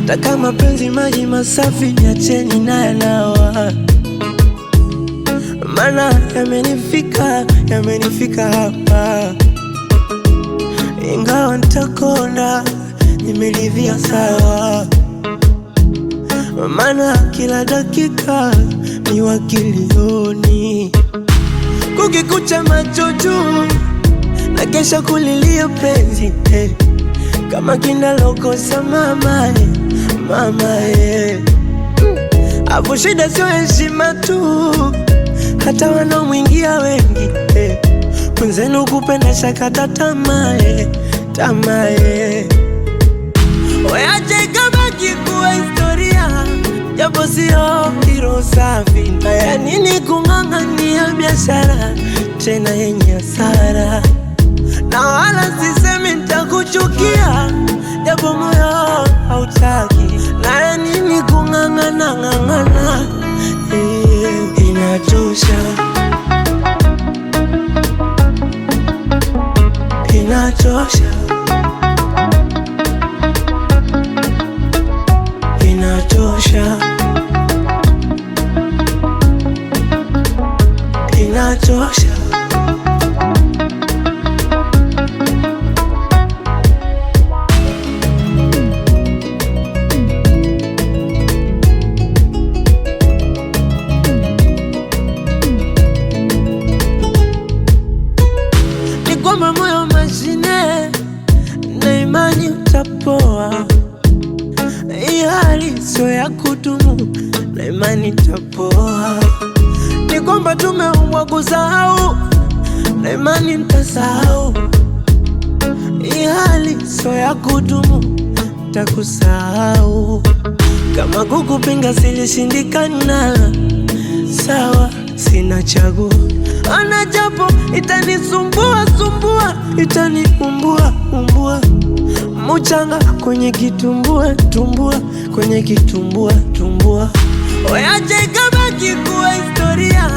hata kama penzi maji masafi niacheni na yanawa. Mana yamenifika hapa, ingawa nitakonda nimelivia sawa. Mana kila dakika ni wakilioni, kukikucha macho juu na kesha kulilia penzi kama kinalokosa mama Afu shida sio heshima tu, hata wanaomwingia wengi mwenzenu kupenda shakata tamaa Oyaje kabaki kuwa historia, japo sio hilo safi. Haya nini kung'ang'ania biashara tena yenye hasara, na wala sisemi nitakuchukia, japo moyo hautaki. Haya nini kung'ang'ana, inatosha, inatosha, inatosha, inatosha. Ni kwamba moyo mashine na imani utapoa, hii hali sio ya kudumu na imani itapoa. Ni kwamba tumeumbwa kusahau na imani nitasahau, hii hali sio ya kudumu, nitakusahau. Kama kukupinga silishindikana, sawa, sina chaguo. Ana japo itanisumbua, itaniumbua, mchanga kwenye kitumbua, kwenye kitumbua. Oyaje kabaki kuwa historia,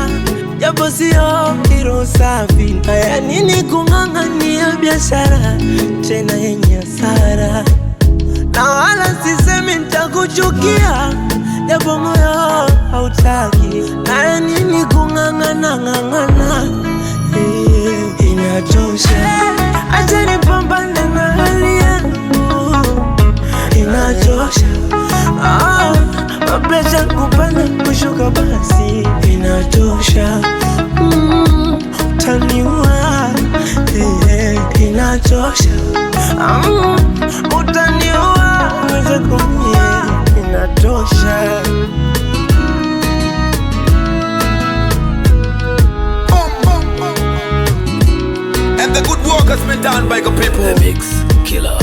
japo sio hilo safi. Haya nini kung'ang'ania biashara tena yenye hasara, na wala sisemi nitakuchukia, japo moyo hautaki. Haya nini kung'ang'ana, inatosha. Acha nipambane na hali yangu, inatosha. Mapresha kupanda kushuka basi, inatosha. Utaniua, inatosha. Utaniua, uweze kumie, inatosha. And the good work has been done by the people. The Mix Killer.